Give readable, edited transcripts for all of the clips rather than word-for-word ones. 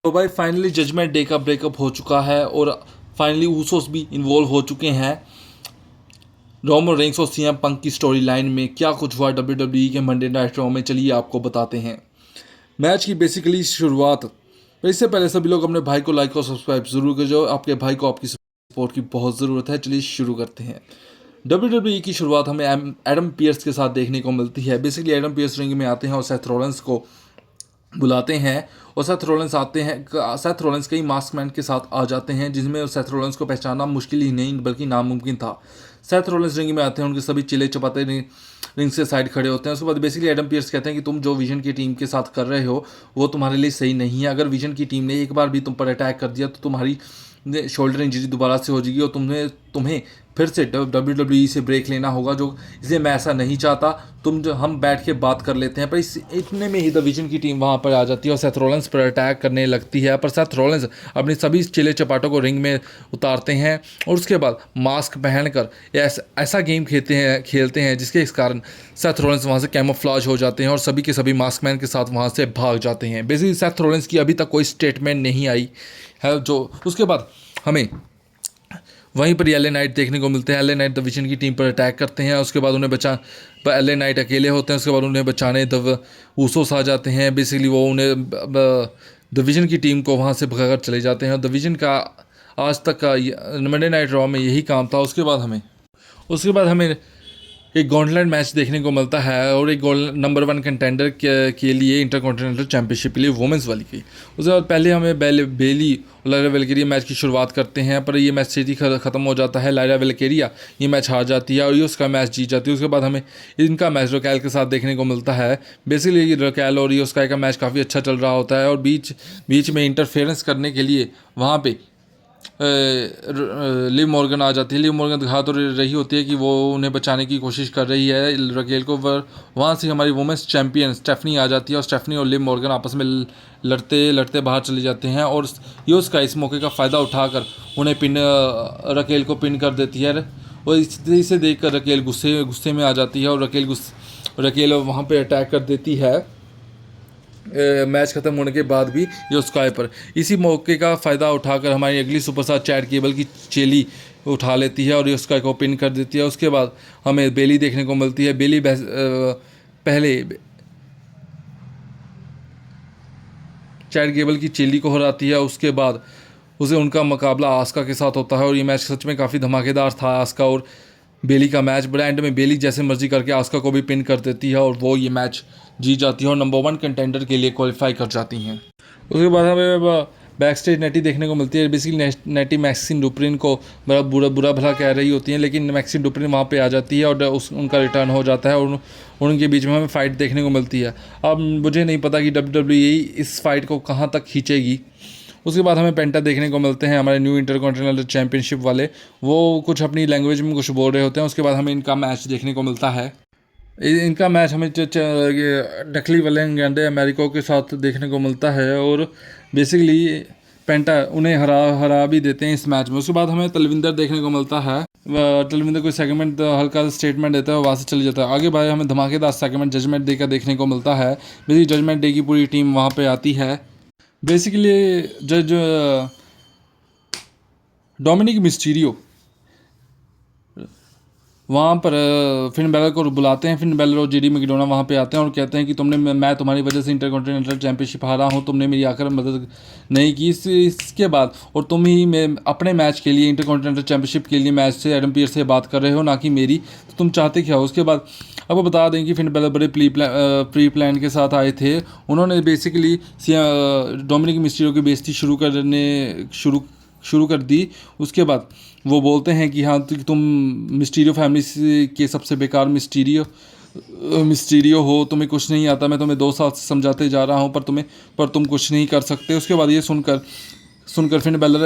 तो भाई finally judgement day का ब्रेकअप हो चुका है और फाइनली ऊसोस भी इन्वॉल्व हो चुके हैं रोमन रेंस और सीएम पंक की स्टोरी लाइन में। क्या कुछ हुआ डब्ल्यूडब्ल्यूई के मंडे नाइट रॉ में, चलिए आपको बताते हैं मैच की बेसिकली शुरुआत। इससे पहले सभी लोग अपने भाई को लाइक और सब्सक्राइब जरूर कर जो आपके भाई को आपकी सपोर्ट की बहुत ज़रूरत है। चलिए शुरू करते हैं। डब्ल्यूडब्ल्यूई की शुरुआत हमें एडम पियर्स के साथ देखने को मिलती है। बेसिकली एडम पियर्स रिंग में आते हैं और सेथ रॉलिंस को बुलाते हैं और सेथ रॉलिंस आते हैं। सेथ रॉलिंस कई मास्क मैन के साथ आ जाते हैं जिसमें सेथ रॉलिंस को पहचानना मुश्किल ही नहीं बल्कि नामुमकिन था। सेथ रॉलिंस रिंग में आते हैं, उनके सभी चिले चपाते रिंग से साइड खड़े होते हैं। उसके बाद बेसिकली एडम पियर्स कहते हैं कि तुम जो विजन की टीम के साथ कर रहे हो वो तुम्हारे लिए सही नहीं है। अगर विजन की टीम ने एक बार भी तुम पर अटैक कर दिया तो तुम्हारी शोल्डर इंजरी दोबारा से हो जाएगी और तुम्हें फिर से डब्ल्यूडब्ल्यूई से ब्रेक लेना होगा, जो इसलिए मैं ऐसा नहीं चाहता। हम बैठ के बात कर लेते हैं। पर इतने में ही द विजन की टीम वहाँ पर आ जाती है और सेथ रॉलिंस पर अटैक करने लगती है। पर सेथ रॉलिंस अपनी सभी चिले चपाटों को रिंग में उतारते हैं और उसके बाद मास्क पहनकर ऐसा गेम खेलते हैं जिसके इस कारण सेथ रॉलिंस वहाँ से कैमोफ्लेज हो जाते हैं और सभी के सभी मास्कमैन के साथ वहाँ से भाग जाते हैं। बेसिकली सेथ रॉलिंस की अभी तक कोई स्टेटमेंट नहीं आई है। जो उसके बाद हमें वहीं पर एलए नाइट देखने को मिलते हैं। एलए नाइट द विजन की टीम पर अटैक करते हैं। उसके बाद उन्हें एलए नाइट अकेले होते हैं। उसके बाद उन्हें बचाने द ऊसोस आ जाते हैं। बेसिकली वो उन्हें द विजन की टीम को वहाँ से भगाकर चले जाते हैं। द विजन का आज तक का मंडे नाइट रॉ में यही काम था। उसके बाद हमें एक गॉन्टलेट मैच देखने को मिलता है और एक नंबर 1 कंटेंडर के लिए इंटरकॉन्टिनेंटल चैंपियनशिप के लिए वुमेंस वाली की। उसके बाद पहले हमें बेली और लायरा वेलकेरिया मैच की शुरुआत करते हैं, पर ये मैच छेती ख़त्म हो जाता है। लायरा वेलकेरिया ये मैच हार जाती है और ये उसका मैच जीत जाती है। उसके बाद हमें इनका मैच रकेल के साथ देखने को मिलता है। बेसिकली रकेल और उसका का मैच काफ़ी अच्छा चल रहा होता है और बीच में इंटरफेरेंस करने के लिए वहाँ पे लिव मॉर्गन आ जाती है। लिव मॉर्गन दिखा तो रही होती है कि वो उन्हें बचाने की कोशिश कर रही है रकेल को, पर वहाँ से हमारी वुमेंस चैंपियन स्टेफनी आ जाती है और स्टेफनी और लिव मॉर्गन आपस में लड़ते लड़ते बाहर चले जाते हैं और योस्का इस मौके का फ़ायदा उठाकर उन्हें रकेल को पिन कर देती है। और इसे देखकर रकेल गुस्से में आ जाती है और रकेल वहाँ पर अटैक कर देती है मैच ख़त्म होने के बाद भी योस्काई पर। इसी मौके का फ़ायदा उठाकर हमारी अगली सुपरस्टार चैट केबल की चेली उठा लेती है और योस्काई को पिन कर देती है। उसके बाद हमें बेली देखने को मिलती है। बेली पहले चैट केबल की चेली को हराती है। उसके बाद उनका मुकाबला आस्का के साथ होता है और ये मैच सच में काफ़ी धमाकेदार था। आस्का और बेली का मैच बड़ा एंड में बेली जैसे मर्जी करके आस्का को भी पिन कर देती है और वो ये मैच जीत जाती है और नंबर 1 कंटेंडर के लिए क्वालिफाई कर जाती हैं। उसके बाद हमें बैक स्टेज नेटी देखने को मिलती है। बेसिकली नेटी मैक्सिन डुप्रिन को बड़ा बुरा भला कह रही होती हैं, लेकिन मैक्सिन डुप्रिन वहाँ पे आ जाती है और उनका रिटर्न हो जाता है और उनके बीच में हमें फ़ाइट देखने को मिलती है। अब मुझे नहीं पता कि डब्ल्यूडब्ल्यूई इस फाइट को कहाँ तक खींचेगी। उसके बाद हमें पेंटा देखने को मिलते हैं, हमारे न्यू इंटरकॉन्टिनेंटल चैंपियनशिप वाले। वो कुछ अपनी लैंग्वेज में कुछ बोल रहे होते हैं। उसके बाद हमें इनका मैच देखने को मिलता है। इनका मैच हमें डकली वलेंगेंडे अमेरिका के साथ देखने को मिलता है और बेसिकली पेंटा उन्हें हरा भी देते हैं इस मैच में। उसके बाद हमें तलविंदर देखने को मिलता है। तलविंदर कोई सेगमेंट हल्का स्टेटमेंट देता है, वहाँ से चले जाता है। आगे भाई हमें धमाकेदार सेगमेंट जजमेंट डे का देखने को मिलता है। बेसिकली जजमेंट डे की पूरी टीम वहाँ पे आती है। बेसिकली जज डोमिनिक मिस्टीरियो वहाँ पर फिन बैलर को बुलाते हैं। फिन बैलर और जेडी मैकडोना वहाँ पे आते हैं और कहते हैं कि मैं तुम्हारी वजह से इंटरकॉन्टिनेंटल चैंपियनशिप हारा हूँ, तुमने मेरी आकर मदद नहीं की। इसके बाद और तुम ही मैं अपने मैच के लिए इंटरकॉन्टिनेंटल चैंपियनशिप के लिए मैच से एडम पियर्स से बात कर रहे हो, ना कि मेरी। तो तुम चाहते क्या हो? उसके बाद अब वो बता दें कि फिन बैलर बड़े प्री प्लान के साथ आए थे। उन्होंने बेसिकली डोमिनिक मिस्टीरियो की बेइज्जती शुरू कर दी। उसके बाद वो बोलते हैं कि हाँ तुम मिस्टीरियो फैमिली के सबसे बेकार मिस्टीरियो हो, तुम्हें कुछ नहीं आता। मैं तुम्हें 2 साल से समझाते जा रहा हूँ पर तुम कुछ नहीं कर सकते। उसके बाद ये सुनकर फिन बैलर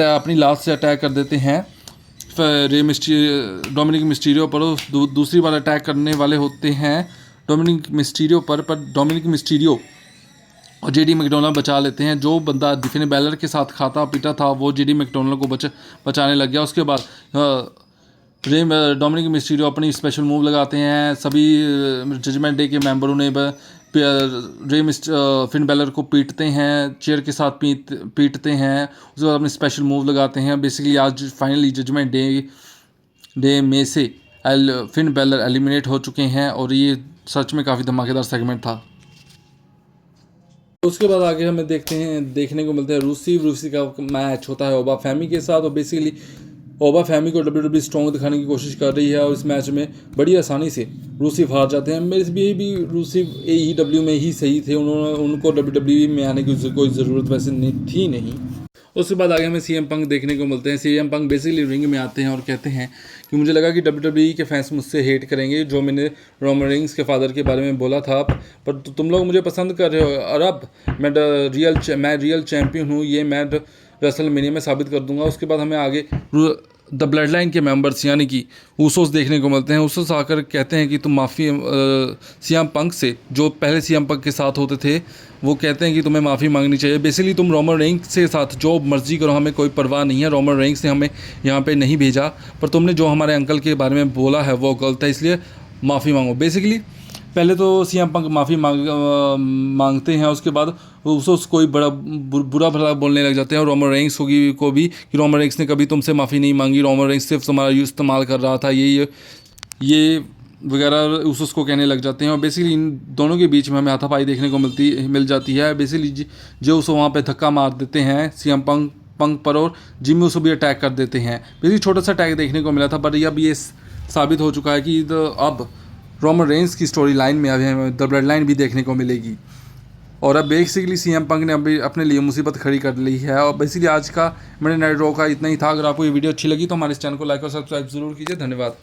अपनी लास्ट से अटैक कर देते हैं डोमिनिक मिस्टीरियो पर। दूसरी बार अटैक करने वाले होते हैं डोमिनिक मिस्टीरियो पर डोमिनिक मिस्टीरियो और जेडी मैकडोनल्ड बचा लेते हैं। जो बंदा फिन बैलर के साथ खाता पीटा था वो जेडी मैकडोनल्ड को बचाने लग गया। उसके बाद डोमिनिक मिस्टीरियो अपनी स्पेशल मूव लगाते हैं। सभी जजमेंट डे के मेंबर उन्हें फिन बैलर को पीटते हैं, चेयर के साथ पीटते हैं, उसके बाद अपने स्पेशल मूव लगाते हैं। बेसिकली आज फाइनली जजमेंट डे में से फिन बैलर एलिमिनेट हो चुके हैं और ये सच में काफ़ी धमाकेदार सेगमेंट था। उसके बाद आगे हमें देखने को मिलता है रूसी का मैच होता है ओबा फैमी के साथ, और बेसिकली ओबा फैमी को WWE स्ट्रॉन्ग दिखाने की कोशिश कर रही है और इस मैच में बड़ी आसानी से रूसी हार जाते हैं। मेरे भी रूसी AEW में ही सही थे, उनको WWE में आने की कोई ज़रूरत वैसे नहीं। उसके बाद आगे हमें CM पंक देखने को मिलते हैं। CM पंक बेसिकली रिंग में आते हैं और कहते हैं कि मुझे लगा कि WWE के फैंस मुझसे हेट करेंगे, जो मैंने रोमन रेंस के फादर के बारे में बोला था, पर तुम लोग मुझे पसंद कर रहे हो और अब मैं रियल चैम्पियन हूँ, ये मैं रेसलमेनिया में साबित कर दूंगा। उसके बाद हमें आगे द ब्लड लाइन के मेंबर्स यानी कि ऊसोस देखने को मिलते हैं। ऊसोस आकर कहते हैं कि तुम माफ़ी CM पंक से, जो पहले CM पंक के साथ होते थे, वो कहते हैं कि तुम्हें माफ़ी मांगनी चाहिए। बेसिकली तुम रोमन रेंस के साथ जो मर्जी करो, हमें कोई परवाह नहीं है। रोमन रेंस ने हमें यहाँ पे नहीं भेजा, पर तुमने जो हमारे अंकल के बारे में बोला है वो गलत है, इसलिए माफ़ी मांगो। बेसिकली पहले तो CM पंक माफ़ी मांगते हैं, उसके बाद कोई बुरा भला बोलने लग जाते हैं और रोमन रेंस को भी कि रोमन रेंस ने कभी तुमसे माफ़ी नहीं मांगी, रोमन रेंस सिर्फ तुम्हारा इस्तेमाल कर रहा था, ये वगैरह उसको कहने लग जाते हैं। और बेसिकली इन दोनों के बीच में हमें हाथापाई देखने को मिल जाती है। बेसिकली जो उसको वहाँ पे धक्का मार देते हैं CM पंक पर, और जिम्मी उसको भी अटैक कर देते हैं। बेसिकली छोटा सा अटैक देखने को मिला था, पर अब ये साबित हो चुका है कि अब रोमन रेंस की स्टोरी लाइन में अभी हमें द ब्लड लाइन भी देखने को मिलेगी। और अब बेसिकली CM पंक ने अभी अपने लिए मुसीबत खड़ी कर ली है। और बेसिकली आज का मंडे नाइट रॉ का इतना ही था। अगर आपको ये वीडियो अच्छी लगी तो हमारे इस चैनल को लाइक और सब्सक्राइब जरूर कीजिए। धन्यवाद।